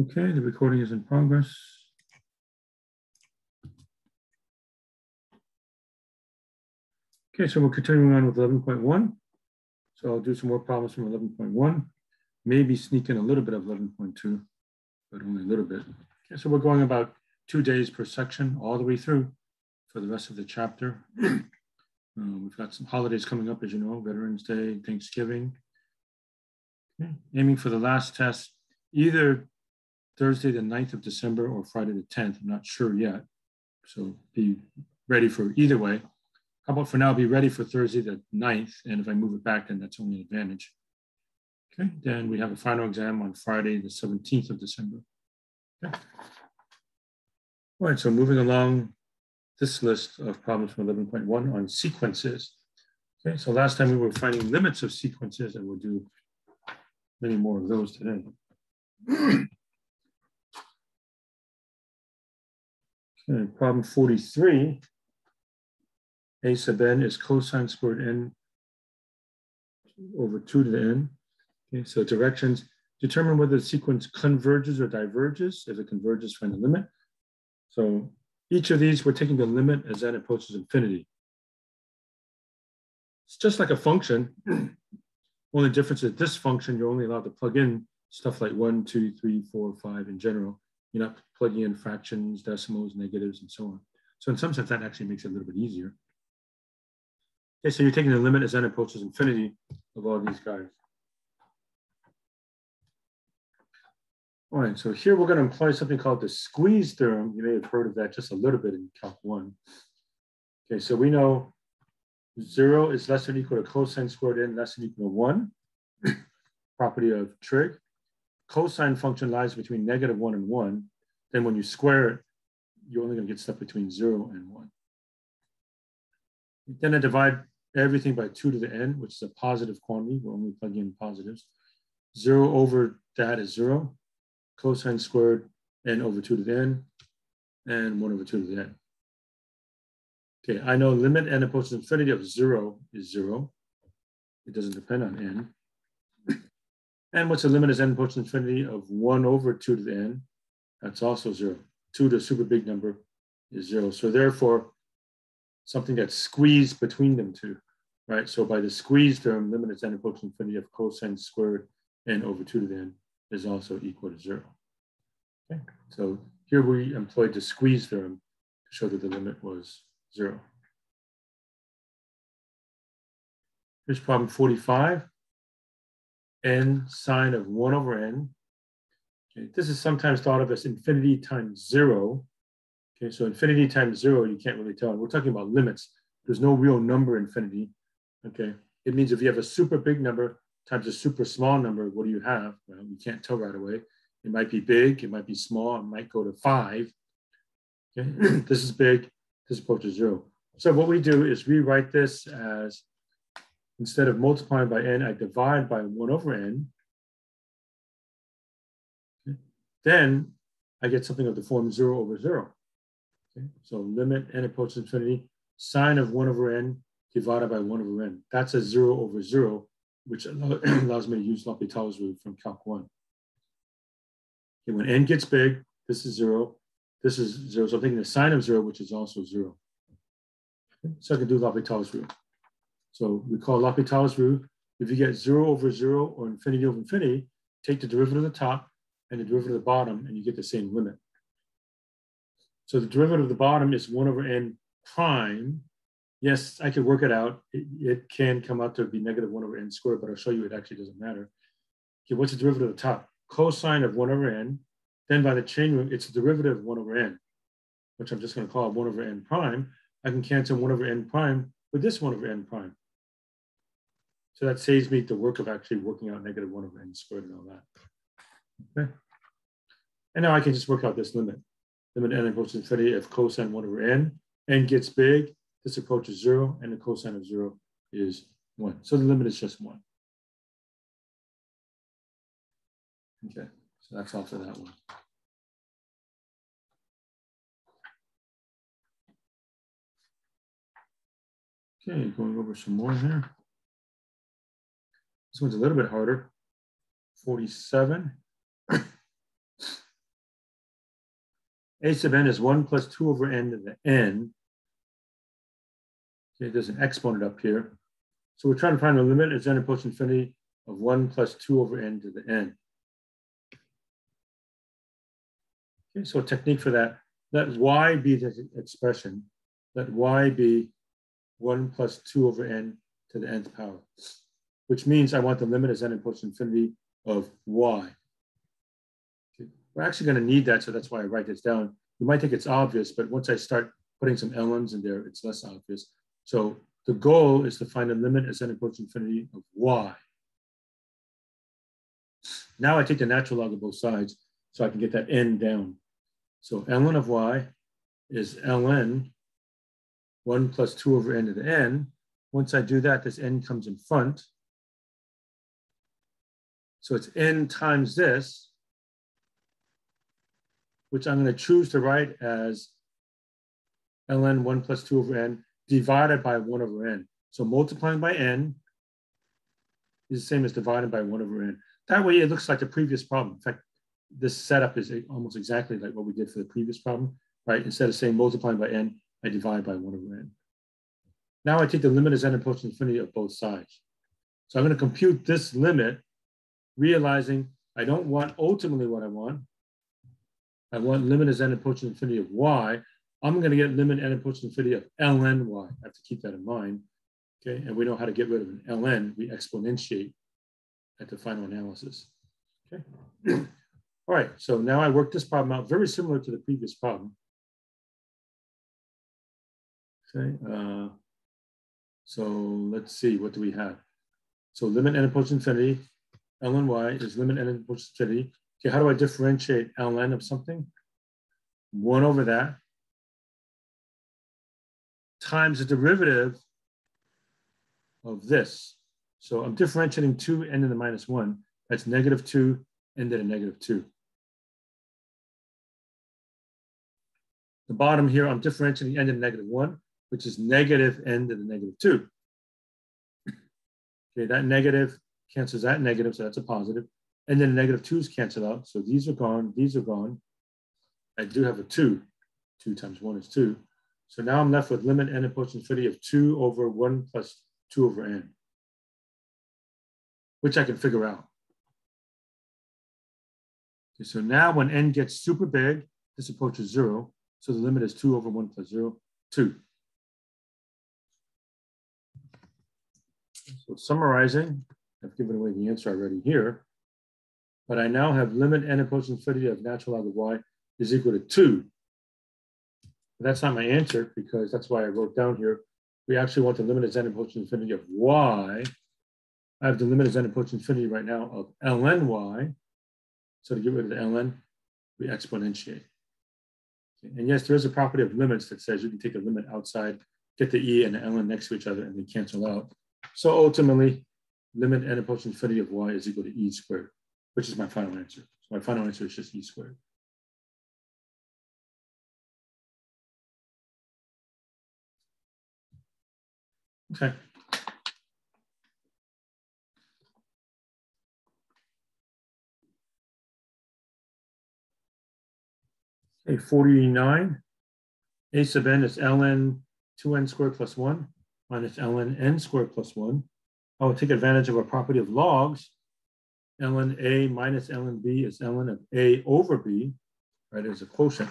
Okay, the recording is in progress. Okay, so we're continuing on with 11.1. So I'll do some more problems from 11.1, maybe sneak in a little bit of 11.2, but only a little bit. Okay, so we're going about 2 days per section all the way through for the rest of the chapter. We've got some holidays coming up, as you know, Veterans Day, Thanksgiving. Okay. Aiming for the last test, either Thursday, the 9th of December or Friday the 10th. I'm not sure yet. So be ready for either way. How about for now, be ready for Thursday the 9th. And if I move it back, then that's only an advantage. Okay, then we have a final exam on Friday, the 17th of December. Okay. All right, so moving along this list of problems from 11.1 on sequences. Okay, so last time we were finding limits of sequences, and we'll do many more of those today. Okay, problem 43. A sub n is cosine squared n over 2 to the n. Okay, so directions, determine whether the sequence converges or diverges. If it converges, find the limit. So each of these, we're taking the limit as n approaches infinity. It's just like a function. Only difference is this function, you're only allowed to plug in stuff like 1, 2, 3, 4, 5 in general. You're not plugging in fractions, decimals, negatives, and so on. So in some sense, that actually makes it a little bit easier. Okay, so you're taking the limit as n approaches infinity of all these guys. All right, so here we're going to employ something called the Squeeze Theorem. You may have heard of that just a little bit in Calc 1. Okay, so we know 0 is less than or equal to cosine squared n less than or equal to 1. Property of trig. Cosine function lies between -1 and 1. Then when you square it, you're only going to get stuff between 0 and 1. Then I divide everything by 2 to the n, which is a positive quantity. We're only plugging in positives. 0 over that is 0. Cosine squared n over 2 to the n, and 1 over 2 to the n. Okay, I know limit n approaches infinity of 0 is 0. It doesn't depend on n. And what's the limit as n approaches infinity of 1 over 2 to the n? That's also 0. 2 to a super big number is 0. So therefore, something that's squeezed between them two, right? So by the squeeze term, limit as n approaches infinity of cosine squared n over 2 to the n is also equal to 0. Okay, so here we employed the squeeze theorem to show that the limit was 0. Here's problem 45. N sine of 1 over n. Okay, this is sometimes thought of as infinity times 0. Okay, so infinity times 0, you can't really tell. We're talking about limits. There's no real number infinity. Okay, it means if you have a super big number times a super small number, what do you have? Well, you can't tell right away. It might be big, it might be small, it might go to 5. Okay, this is big, this approaches 0. So what we do is rewrite this as, instead of multiplying by n, I divide by 1 over n. Okay. Then I get something of the form 0 over 0. Okay. So limit n approaches infinity, sine of 1 over n divided by 1 over n. That's a 0 over 0, which allows me to use L'Hopital's rule from Calc 1. Okay, when n gets big, this is 0. This is 0. So I'm taking the sine of 0, which is also 0. Okay. So I can do L'Hopital's rule. So we call L'Hopital's rule. If you get 0 over 0 or infinity over infinity, take the derivative of the top and the derivative of the bottom, and you get the same limit. So the derivative of the bottom is 1 over n prime. Yes, I could work it out. It can come out to be -1 over n squared, but I'll show you it actually doesn't matter. Okay, what's the derivative of the top? Cosine of 1 over n. Then by the chain rule, it's the derivative of 1 over n, which I'm just going to call 1 over n prime. I can cancel 1 over n prime with this 1 over n prime. So that saves me the work of actually working out -1 over n squared and all that. Okay. And now I can just work out this limit. Limit n approaches infinity of cosine 1 over n. N gets big, this approaches 0, and the cosine of 0 is 1. So the limit is just 1. Okay, so that's all for that one. Okay, going over some more here. This one's a little bit harder. 47. A sub n is 1 plus 2 over n to the n. Okay, there's an exponent up here. So we're trying to find the limit as n approaches infinity of 1 plus 2 over n to the n. Okay, so a technique for that, let y be the expression. Let y be 1 plus 2 over n to the nth power, which means I want the limit as n approaches infinity of y. Okay. We're actually going to need that, so that's why I write this down. You might think it's obvious, but once I start putting some ln's in there, it's less obvious. So the goal is to find a limit as n approaches infinity of y. Now I take the natural log of both sides, so I can get that n down. So ln of y is ln 1 plus 2 over n to the n. Once I do that, this n comes in front. So it's n times this, which I'm going to choose to write as ln 1 plus 2 over n divided by 1 over n. So multiplying by n is the same as dividing by 1 over n. That way it looks like the previous problem. In fact, this setup is almost exactly like what we did for the previous problem, right? Instead of saying multiplying by n, I divide by 1 over n. Now I take the limit as n approaches infinity of both sides. So I'm going to compute this limit, realizing I don't want ultimately what I want. I want limit as n approaches infinity of y. I'm going to get limit n approaches infinity of ln y. I have to keep that in mind. Okay, and we know how to get rid of an ln. We exponentiate at the final analysis. Okay. All right, so now I work this problem out very similar to the previous problem. Okay, so let's see, what do we have? So limit n approaches infinity, ln y is limit n approaches infinity. Okay, how do I differentiate ln of something? 1 over that times the derivative of this. So I'm differentiating 2 n to the minus 1. That's negative 2 n to the negative 2. The bottom here, I'm differentiating n to the negative 1, which is negative n to the negative 2. Okay, that negative cancels that negative, so that's a positive. And then the negative 2's cancel out. So these are gone, these are gone. I do have a 2. 2 times 1 is 2. So now I'm left with limit n approaches infinity of 2 over 1 plus 2 over n, which I can figure out. Okay, so now when n gets super big, this approaches 0. So the limit is 2 over 1 plus 0, 2. So summarizing, I've given away the answer already here, but I now have limit n approaches infinity of natural log of y is equal to 2. But that's not my answer, because that's why I wrote down here. We actually want the limit as n approaches infinity of y. I have the limit as n approaches infinity right now of ln y. So to get rid of the ln, we exponentiate. Okay. And yes, there is a property of limits that says you can take a limit outside, get the e and the ln next to each other, and they cancel out. So ultimately, limit n approaches infinity of y is equal to e squared, which is my final answer. So my final answer is just e squared. Okay. Okay, 49. A sub n is ln 2n squared plus 1 minus ln n squared plus 1. I will take advantage of a property of logs. Ln a minus ln b is ln of a over b, right, as a quotient.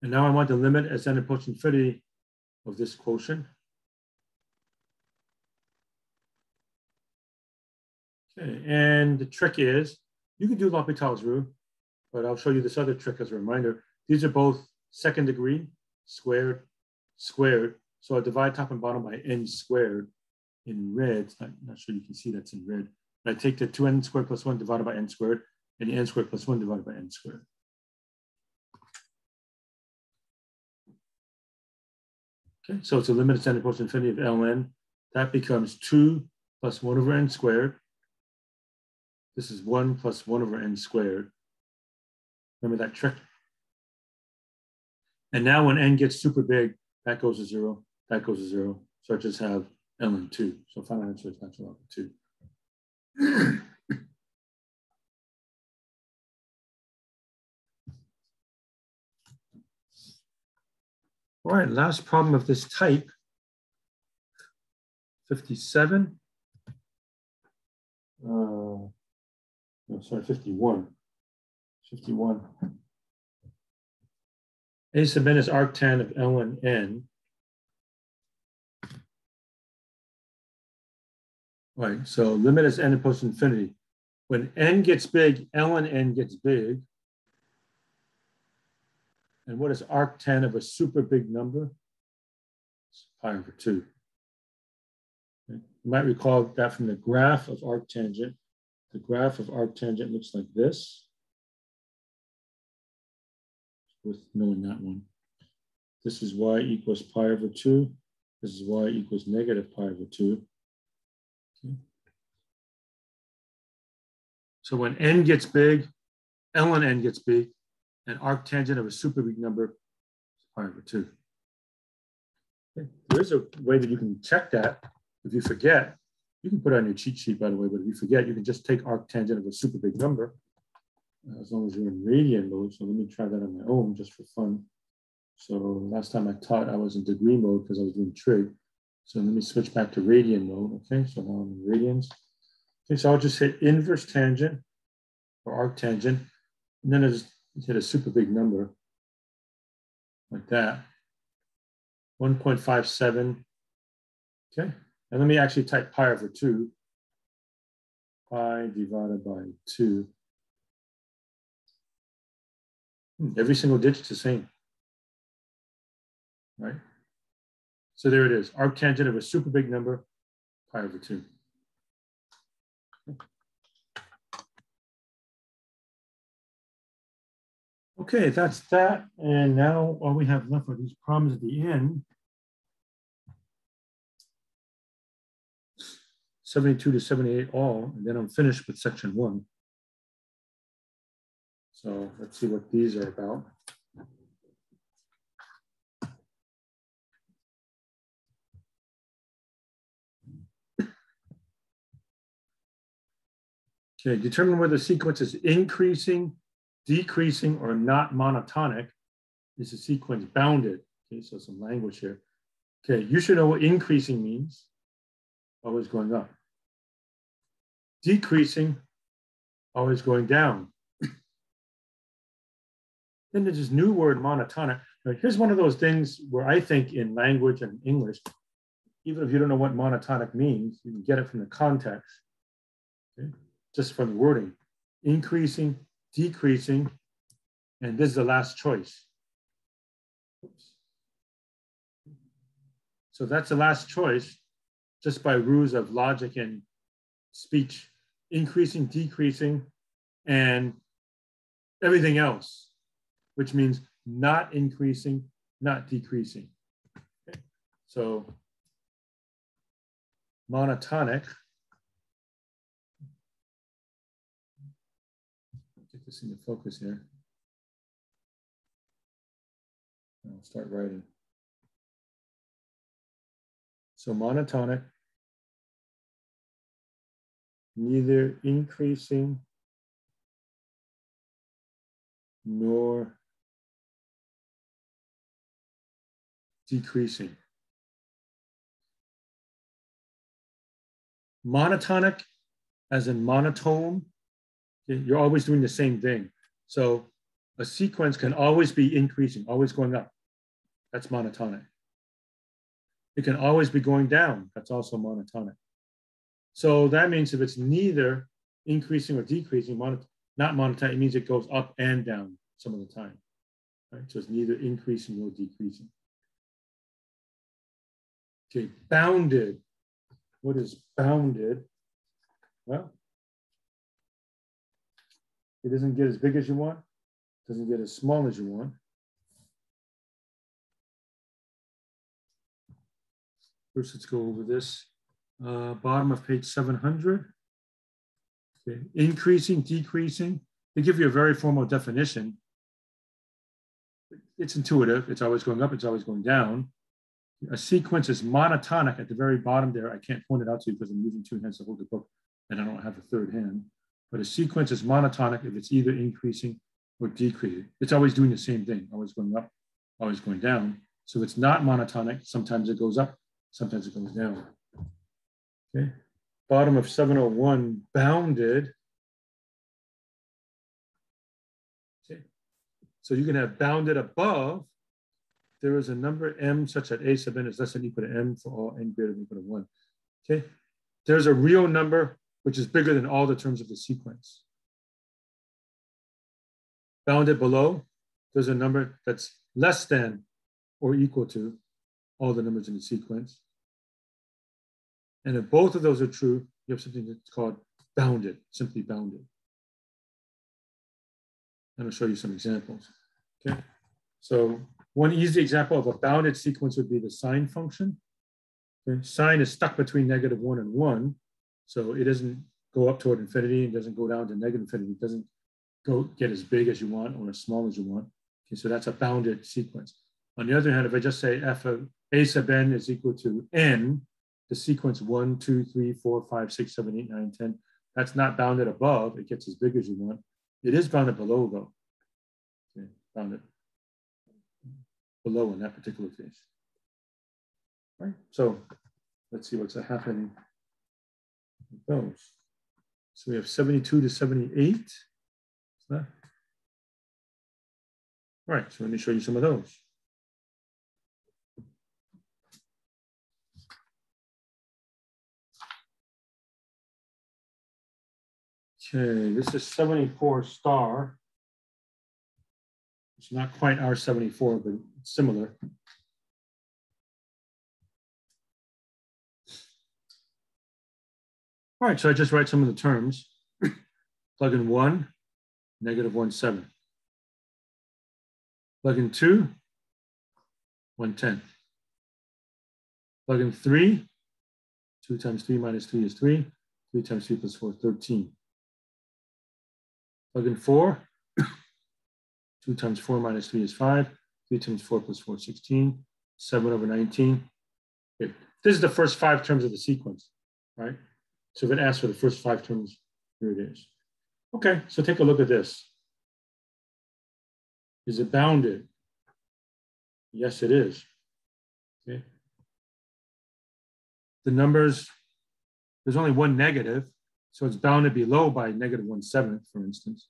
And now I want the limit as n approaches infinity of this quotient. Okay, and the trick is, you can do L'Hopital's rule, but I'll show you this other trick as a reminder. These are both second degree, squared, squared. So I divide top and bottom by n squared in red. I'm not sure you can see that's in red. But I take the 2n squared plus 1 divided by n squared, and the n squared plus 1 divided by n squared. Okay, so it's a limit as n approaches infinity of ln. That becomes 2 plus 1 over n squared. This is 1 plus 1 over n squared. Remember that trick? And now when n gets super big, that goes to 0, that goes to 0. So I just have ln 2. So final answer is natural log of 2. All right, last problem of this type, 57. No, sorry, 51. 51. A sub n is arctan of ln n. All right, so limit as n approaches infinity. When n gets big, ln n gets big. And what is arctan of a super big number? It's pi over 2. Okay. You might recall that from the graph of arctangent. The graph of arctangent looks like this. Worth knowing that one. This is y equals pi over 2. This is y equals negative pi over 2. Okay. So when n gets big, ln n gets big, and arctangent of a super big number is pi over 2. Okay. There is a way that you can check that. If you forget, you can put it on your cheat sheet, by the way, but if you forget, you can just take arctangent of a super big number, as long as you're in radian mode. So let me try that on my own just for fun. So last time I taught, I was in degree mode because I was doing trig. So let me switch back to radian mode. Okay, so now I'm in radians. Okay, so I'll just hit inverse tangent or arctangent, and then I just hit a super big number like that. 1.57. Okay, and let me actually type pi over 2. Pi divided by 2. Every single digit's the same, right? So there it is, arctangent of a super big number, pi over 2. Okay, that's that. And now all we have left are these problems at the end. 72 to 78 all, and then I'm finished with section 1. So let's see what these are about. Okay, determine whether the sequence is increasing, decreasing, or not monotonic. Is the sequence bounded? Okay, so some language here. Okay, you should know what increasing means. Always going up. Decreasing, always going down. Then there's this new word, monotonic. Now, here's one of those things where I think in language and English, even if you don't know what monotonic means, you can get it from the context, okay? Just from the wording. Increasing, decreasing, and this is the last choice. Oops. So that's the last choice, just by rules of logic and speech. Increasing, decreasing, and everything else, which means not increasing, not decreasing. Okay. So monotonic, get this into focus here. I'll start writing. So monotonic, neither increasing nor decreasing. Monotonic, as in monotone, you're always doing the same thing. So a sequence can always be increasing, always going up. That's monotonic. It can always be going down. That's also monotonic. So that means if it's neither increasing or decreasing, not monotonic, it means it goes up and down some of the time. Right? So it's neither increasing nor decreasing. Okay, bounded. What is bounded? Well, it doesn't get as big as you want, doesn't get as small as you want. First, let's go over this. Bottom of page 700. Okay. Increasing, decreasing. They give you a very formal definition. It's intuitive. It's always going up. It's always going down. A sequence is monotonic at the very bottom there. I can't point it out to you because I'm using 2 hands to hold the book and I don't have a third hand. But a sequence is monotonic if it's either increasing or decreasing. It's always doing the same thing, always going up, always going down. So it's not monotonic. Sometimes it goes up, sometimes it goes down. Okay. Bottom of 701, bounded. Okay. So you can have bounded above. There is a number m such that a sub n is less than or equal to m for all n greater than or equal to 1. Okay. There's a real number which is bigger than all the terms of the sequence. Bounded below, there's a number that's less than or equal to all the numbers in the sequence. And if both of those are true, you have something that's called bounded, simply bounded. And I'll show you some examples. Okay. So one easy example of a bounded sequence would be the sine function. Okay. Sine is stuck between -1 and 1. So it doesn't go up toward infinity and doesn't go down to negative infinity. It doesn't get as big as you want or as small as you want. Okay, so that's a bounded sequence. On the other hand, if I just say f of a sub n is equal to n, the sequence 1, 2, 3, 4, 5, 6, 7, 8, 9, 10, that's not bounded above. It gets as big as you want. It is bounded below, though. Okay, bounded below in that particular case. All right, so let's see what's happening with those. So we have 72 to 78. All right, so let me show you some of those. Okay, this is 74 star. It's not quite our 74, but it's similar. All right, so I just write some of the terms. Plug in 1, -1/7. Plug in 2, 1/10. Plug in 3, 2 times 3 minus 3 is 3. 3 times 3 plus 4, 13. Plug in 4, 2 times 4 minus 3 is 5. 3 times 4 plus 4, 16. 7 over 19. Okay. This is the first 5 terms of the sequence, right? So if it asks for the first 5 terms, here it is. Okay, so take a look at this. Is it bounded? Yes, it is. Okay. The numbers, there's only one negative, so it's bounded below by -1/7, for instance.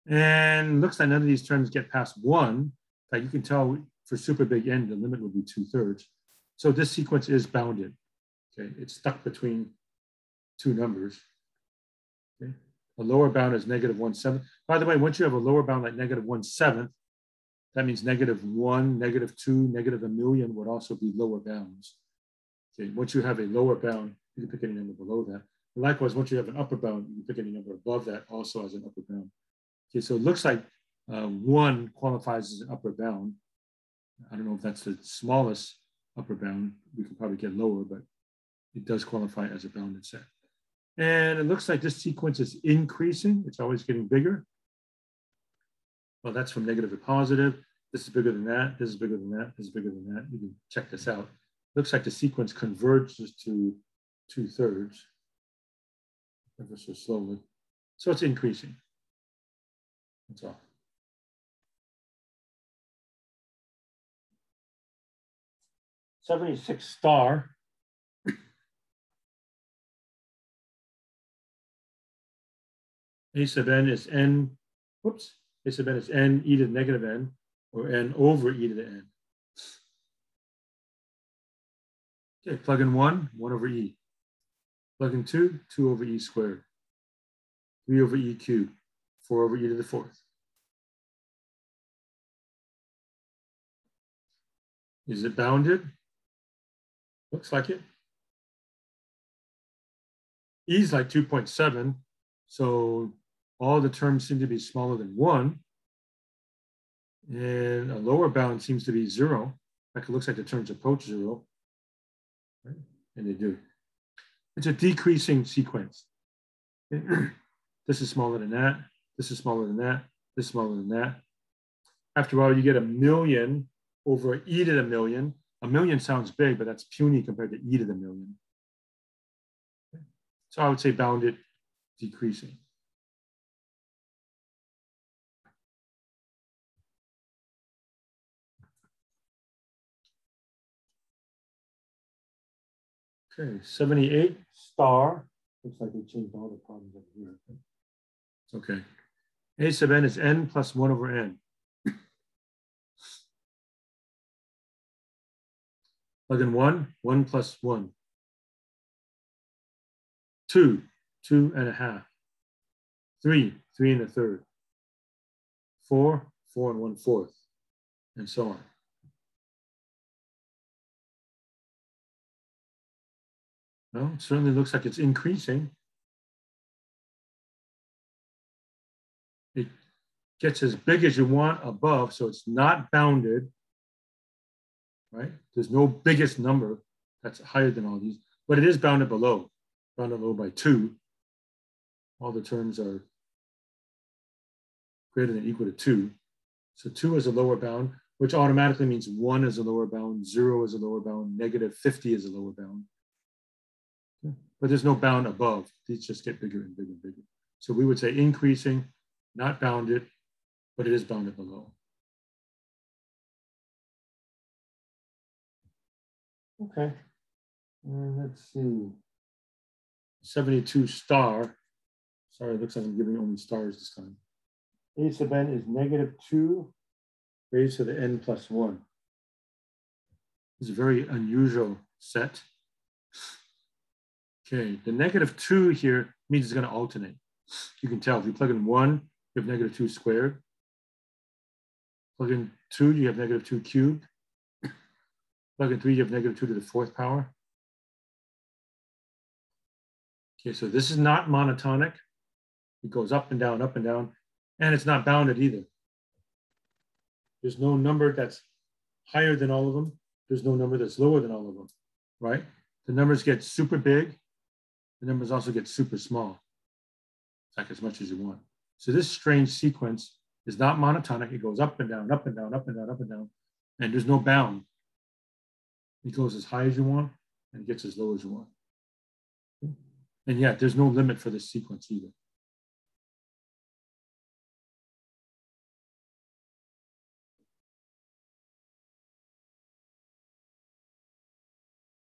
And looks like none of these terms get past 1. In fact, you can tell for super big N, the limit would be 2/3. So this sequence is bounded. Okay, it's stuck between 2 numbers. Okay. The lower bound is -1/7. By the way, once you have a lower bound like -1/7, that means -1, -2, -1,000,000 would also be lower bounds. Okay, once you have a lower bound, you can pick any number below that. And likewise, once you have an upper bound, you can pick any number above that also as an upper bound. Okay, so it looks like 1 qualifies as an upper bound. I don't know if that's the smallest upper bound. We could probably get lower, but it does qualify as a bounded set. And it looks like this sequence is increasing. It's always getting bigger. Well, that's from negative to positive. This is bigger than that. This is bigger than that. This is bigger than that. You can check this out. Looks like the sequence converges to 2/3 ever so slowly. So it's increasing. That's all. '76 star. A sub n is n, whoops, A sub n is n e to the negative n, or n over e to the n. Okay, plug in 1, 1 over e. Plug in 2, 2 over e squared. 3 over e cubed, 4 over e to the 4th. Is it bounded? Looks like it. E is like 2.7, so all the terms seem to be smaller than 1. And a lower bound seems to be 0. In fact, it looks like the terms approach 0. Right? And they do. It's a decreasing sequence. This is smaller than that. This is smaller than that. This is smaller than that. After all, you get 1,000,000 over e to the 1,000,000. 1,000,000 sounds big, but that's puny compared to e to the 1,000,000. So I would say bounded, decreasing. Okay, 78 star. Looks like they changed all the problems over here. It's okay. A sub n is n plus 1 over n. Plug in 1 plus 1. 2, 2 and a half. 3, 3 and a third. 4, 4 and 1/4, and so on. Well, it certainly looks like it's increasing. It gets as big as you want above, so it's not bounded, right? There's no biggest number that's higher than all these, but it is bounded below by 2. All the terms are greater than or equal to 2. So 2 is a lower bound, which automatically means 1 is a lower bound, 0 is a lower bound, negative 50 is a lower bound. But there's no bound above. These just get bigger and bigger and bigger. So we would say increasing, not bounded, but it is bounded below. Okay, and let's see. 72 star. Sorry, it looks like I'm giving only stars this time. A sub n is negative 2 raised to the n plus 1. It's a very unusual set. Okay, the negative 2 here means it's going to alternate. You can tell if you plug in 1, you have negative 2 squared. Plug in 2, you have negative 2 cubed. Plug in 3, you have negative 2 to the 4th power. Okay, so this is not monotonic. It goes up and down, and it's not bounded either. There's no number that's higher than all of them. There's no number that's lower than all of them, right? The numbers get super big. The numbers also get super small. It's like as much as you want. So this strange sequence is not monotonic. It goes up and down, up and down, up and down, up and down, and there's no bound. It goes as high as you want and it gets as low as you want. And yet there's no limit for this sequence either.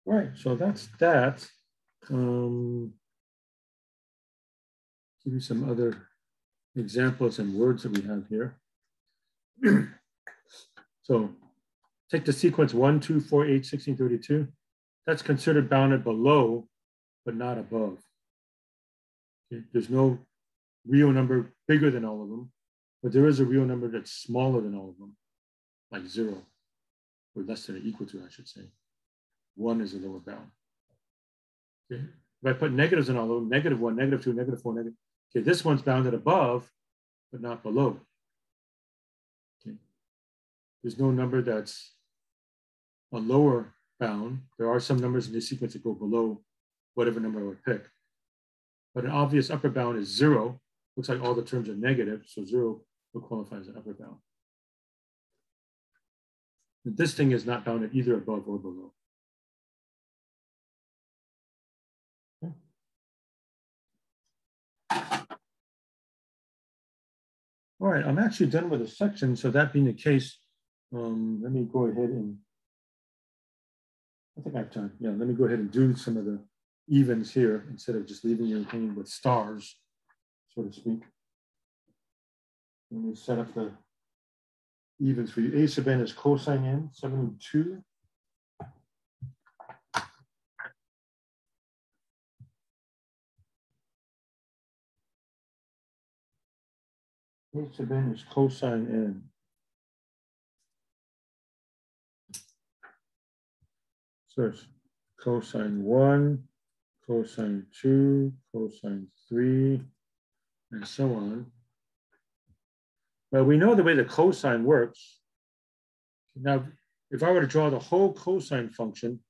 Right, so that's that. Give you some other examples and words that we have here. So take the sequence 1, 2, 4, 8, 16, 32. That's considered bounded below, but not above. Okay? There's no real number bigger than all of them, but there is a real number that's smaller than all of them, like 0, or less than or equal to, I should say. 1 is a lower bound. Okay? If I put negatives in all of them, negative 1, negative 2, negative 4, negative. Okay, this one's bounded above, but not below. Okay. There's no number that's a lower bound. There are some numbers in this sequence that go below whatever number I would pick. But an obvious upper bound is 0. Looks like all the terms are negative, so 0 will qualify as an upper bound. And this thing is not bounded either above or below. Okay. All right, I'm actually done with the section. So that being the case, let me go ahead and, I think I have time. Yeah, let me go ahead and do some of the evens here instead of just leaving you hanging with stars, so to speak. Let me set up the evens for you. A sub n is cosine n, 72. A sub n is cosine n. So it's cosine 1, cosine 2, cosine 3, and so on. Well, we know the way the cosine works. Now, if I were to draw the whole cosine function,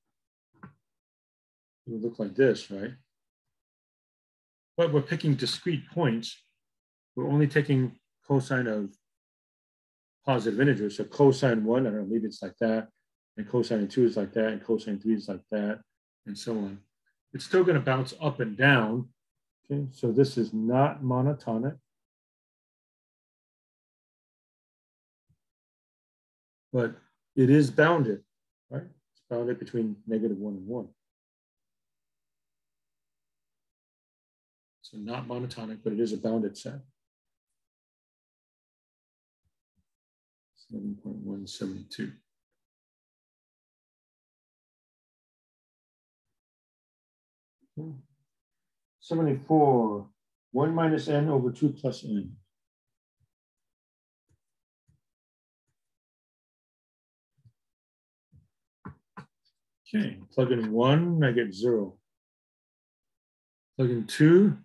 it would look like this, right? But we're picking discrete points. We're only taking cosine of positive integers. So cosine 1, I don't know, maybe it's like that. And cosine 2 is like that. And cosine 3 is like that. And so on. It's still going to bounce up and down. Okay, so this is not monotonic. But it is bounded, right? It's bounded between -1 and 1. So not monotonic, but it is a bounded set. 7.172. Okay. 74. 1 minus n over 2 plus n. Okay, plug in 1, I get 0. Plug in 2,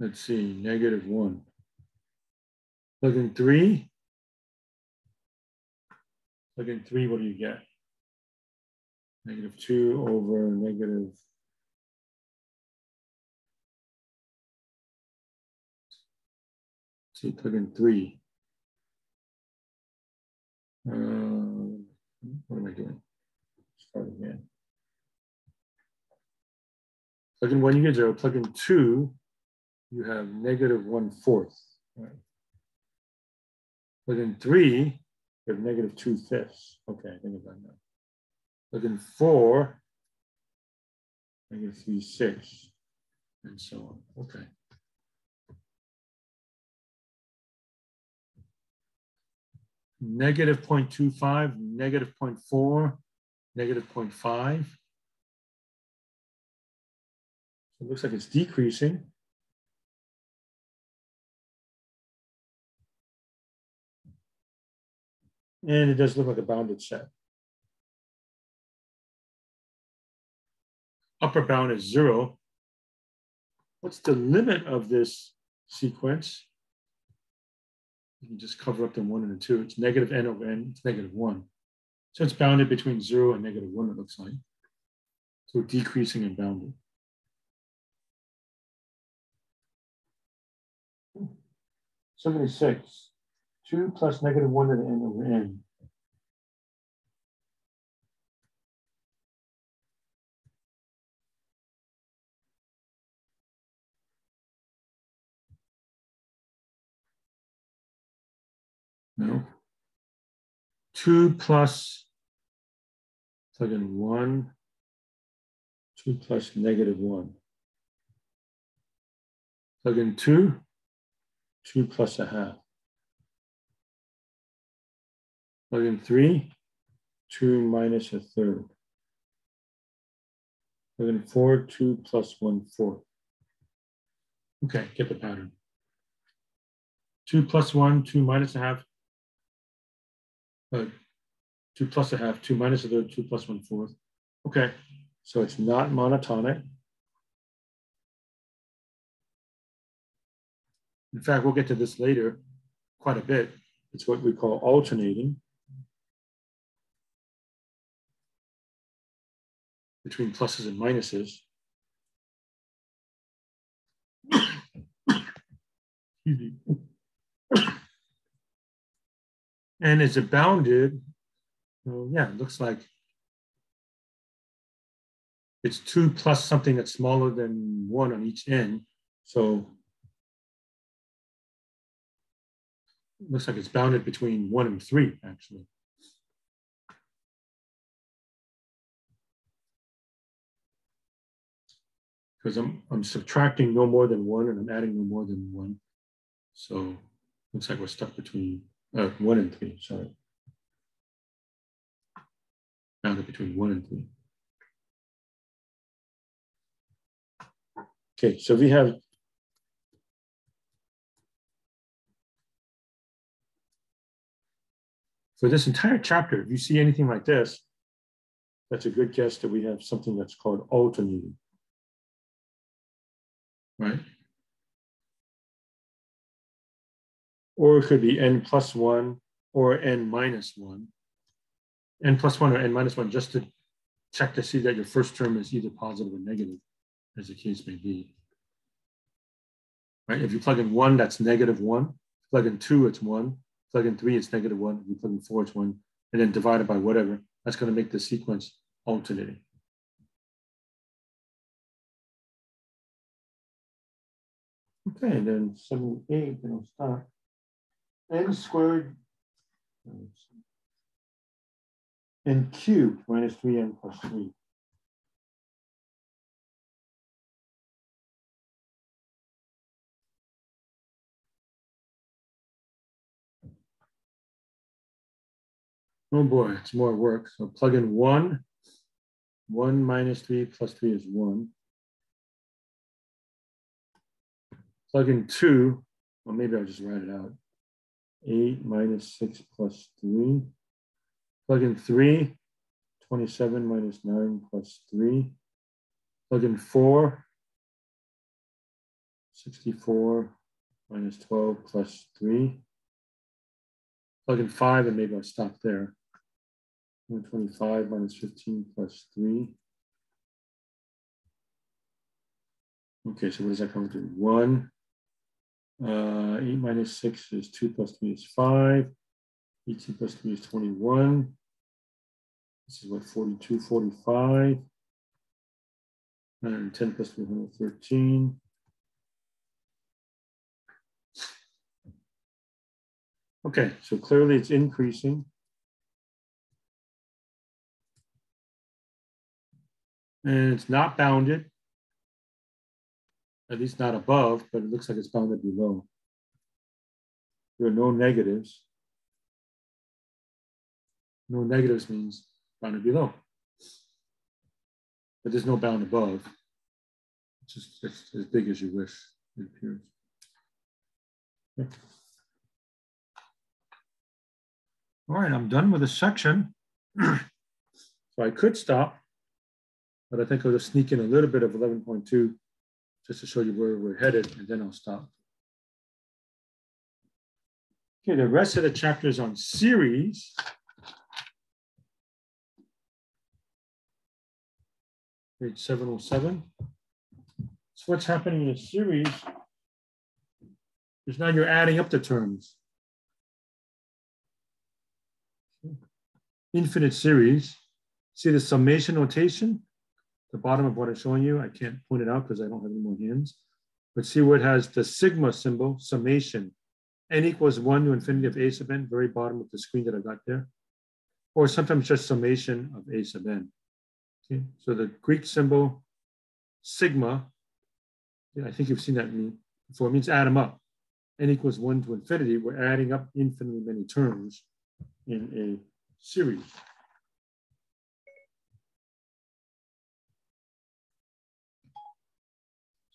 let's see, -1. Plug in 3. Plug in 3, what do you get? -2 over negative. See, plug in 3. What am I doing? Start again. Plug in 1, you get 0. Plug in 2, you have -1/4. Right. Plug in 3, you have -2/5. Okay, I think about that. Plug in 4, -3/6, and so on. Okay. -0.25, -0.4, -0.5. It looks like it's decreasing. And it does look like a bounded set. Upper bound is 0. What's the limit of this sequence? You can just cover up the 1 and the 2. It's -n over n, it's -1. So it's bounded between 0 and -1, it looks like. So decreasing and bounded. Hmm. 76. 2 plus -1 to the n over n. No. 2 plus, plug in 1, 2 plus -1. Plug in 2, 2 plus 1/2. Plug in 3, 2 minus 1/3. Plug in 4, 2 plus 1/4. Okay, get the pattern. 2 plus 1, 2 minus 1/2. 2 plus 1/2, 2 minus 1/3, 2 plus 1/4. Okay, so it's not monotonic. In fact, we'll get to this later quite a bit. It's what we call alternating between pluses and minuses. And is it bounded? Well, yeah, it looks like it's 2 plus something that's smaller than 1 on each end. So it looks like it's bounded between 1 and 3, actually. Because I'm subtracting no more than 1 and I'm adding no more than 1. So looks like we're stuck between 1 and 3, sorry. Bounded between 1 and 3. Okay, so we have for this entire chapter, if you see anything like this, that's a good guess that we have something that's called alternating. Right? Or it could be n plus 1 or n minus 1. N plus 1 or n minus 1, just to check to see that your first term is either positive or negative, as the case may be. Right? If you plug in 1, that's -1. Plug in 2, it's 1. Plug in 3, it's -1. If you plug in 4, it's 1. And then divide it by whatever. That's going to make the sequence alternating. Okay, and then 78, then I'll stop. N squared n cubed minus 3n plus 3. Oh boy, it's more work. So plug in 1. 1 minus 3 plus 3 is 1. Plug in 2. Well, maybe I'll just write it out. 8 minus 6 plus 3. Plug in 3. 27 minus 9 plus 3. Plug in 4. 64 minus 12 plus 3. Plug in 5, and maybe I'll stop there. 125 minus 15 plus 3. Okay, so what does that come to? 1. 8 minus 6 is 2 plus 3 is 5. 18 plus 3 is 21. This is what, 42, 45. 110 plus 3 is 113. Okay, so clearly it's increasing. And it's not bounded, at least not above, but it looks like it's bounded below. There are no negatives. No negatives means bounded below. But there's no bound above. It's just it's as big as you wish, it appears. Okay. All right, I'm done with this section. So I could stop, but I think I'll just sneak in a little bit of 11.2 just to show you where we're headed, and then I'll stop. Okay, the rest of the chapter is on series. Page 707. So what's happening in a series is now you're adding up the terms. Infinite series. See the summation notation? The bottom of what I'm showing you, I can't point it out because I don't have any more hands. But see where it has the sigma symbol, summation. N equals 1 to infinity of a sub n, very bottom of the screen that I got there. Or sometimes just summation of a sub n. Okay, so the Greek symbol, sigma, I think you've seen that before, it means add them up. N equals 1 to infinity, we're adding up infinitely many terms in a series.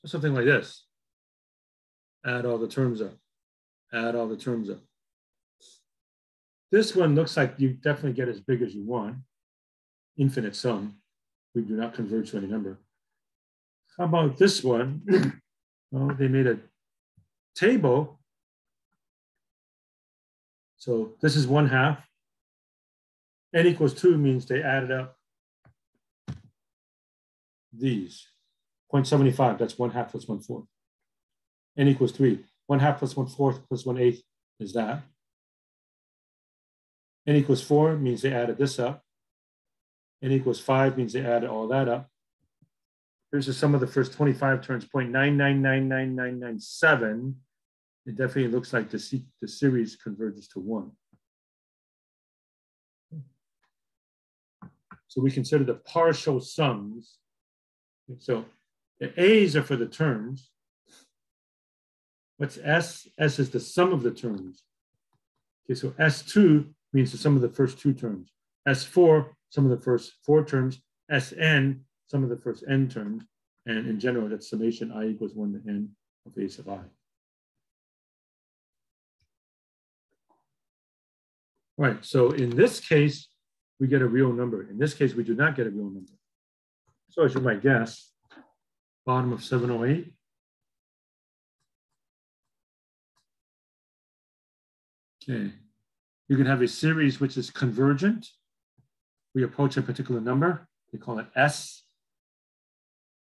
So something like this. Add all the terms up. Add all the terms up. This one looks like you definitely get as big as you want. Infinite sum. We do not converge to any number. How about this one? Well, they made a table. So this is 1/2. N equals 2 means they added up these. 0.75, that's 1/2 plus 1/4. N equals 3. 1/2 plus 1/4 plus 1/8 is that. N equals 4 means they added this up. N equals 5 means they added all that up. Here's the sum of the first 25 terms, 0.9999997. It definitely looks like the series converges to 1. So we consider the partial sums. So the A's are for the terms. What's S? S is the sum of the terms. Okay, so S2 means the sum of the first 2 terms. S4, sum of the first 4 terms. Sn, sum of the first n terms. And in general, that's summation I equals 1 to n of a sub I. All right, so in this case, we get a real number. In this case, we do not get a real number. So as you might guess, bottom of 708. Okay, you can have a series which is convergent. We approach a particular number, we call it S.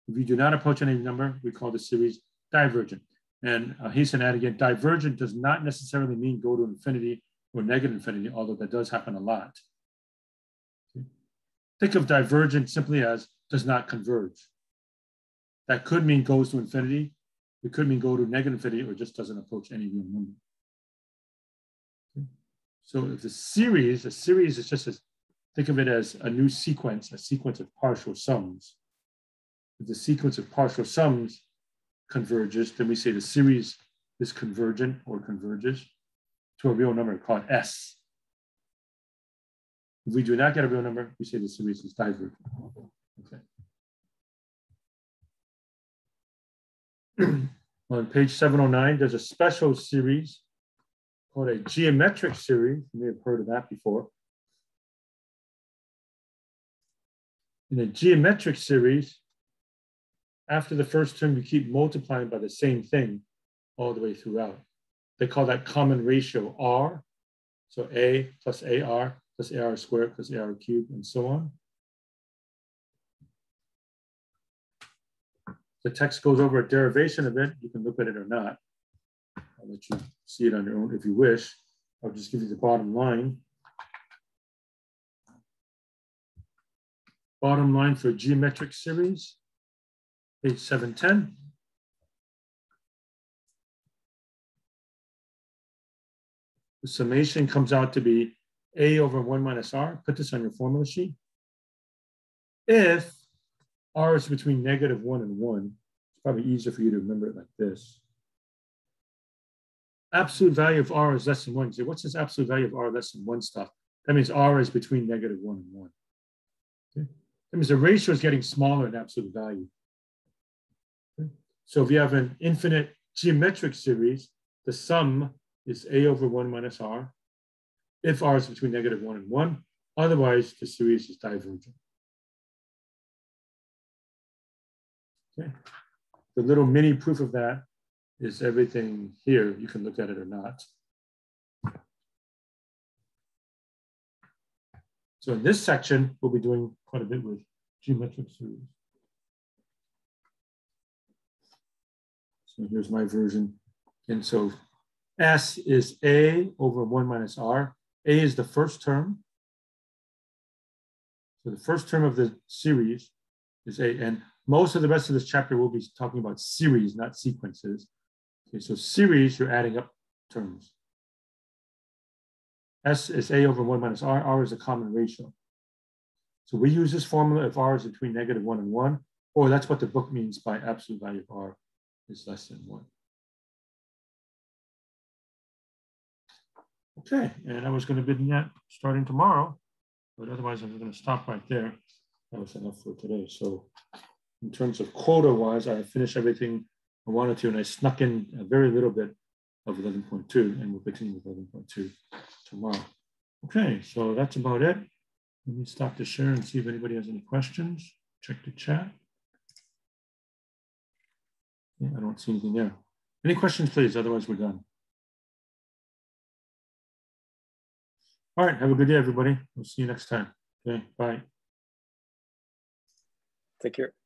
If we do not approach any number, we call the series divergent. And I'll hasten to add again, divergent does not necessarily mean go to infinity or negative infinity, although that does happen a lot. Okay. Think of divergent simply as does not converge. That could mean goes to infinity. It could mean go to negative infinity or just doesn't approach any real number. Okay. So if a series is just think of it as a new sequence, a sequence of partial sums. If the sequence of partial sums converges, then we say the series is convergent or converges to a real number called S. If we do not get a real number, we say the series is divergent. Okay. On page 709, there's a special series called a geometric series. You may have heard of that before. In a geometric series, after the first term, you keep multiplying by the same thing all the way throughout. They call that common ratio R. So A plus AR plus AR squared plus AR cubed and so on. The text goes over a derivation of it. You can look at it or not. I'll let you see it on your own if you wish. I'll just give you the bottom line. Bottom line for a geometric series, page 710. The summation comes out to be A over 1 minus R. Put this on your formula sheet. If R is between -1 and 1, it's probably easier for you to remember it like this. Absolute value of R is less than 1. You say, what's this absolute value of R less than 1 stuff? That means R is between -1 and 1. Okay? That means the ratio is getting smaller in absolute value. Okay? So if you have an infinite geometric series, the sum is A over 1 minus R, if R is between -1 and 1. Otherwise, the series is divergent. Okay. The little mini proof of that is everything here. You can look at it or not. So in this section, we'll be doing quite a bit with geometric series. So here's my version. And so S is A over 1 minus R. A is the first term. So the first term of the series is A. And most of the rest of this chapter will be talking about series, not sequences. Okay, so series, you're adding up terms. S is A over 1 minus R. R is a common ratio. So we use this formula if R is between -1 and 1, or that's what the book means by absolute value of R is less than 1. Okay, and I was going to begin that starting tomorrow, but otherwise I'm going to stop right there. That was enough for today. So in terms of quota-wise, I finished everything I wanted to, and I snuck in a very little bit of 11.2, and we'll continue with 11.2 tomorrow. Okay, so that's about it. Let me stop the share and see if anybody has any questions. Check the chat. Yeah, I don't see anything there. Any questions, please? Otherwise, we're done. All right, have a good day, everybody. We'll see you next time. Okay, bye. Take care.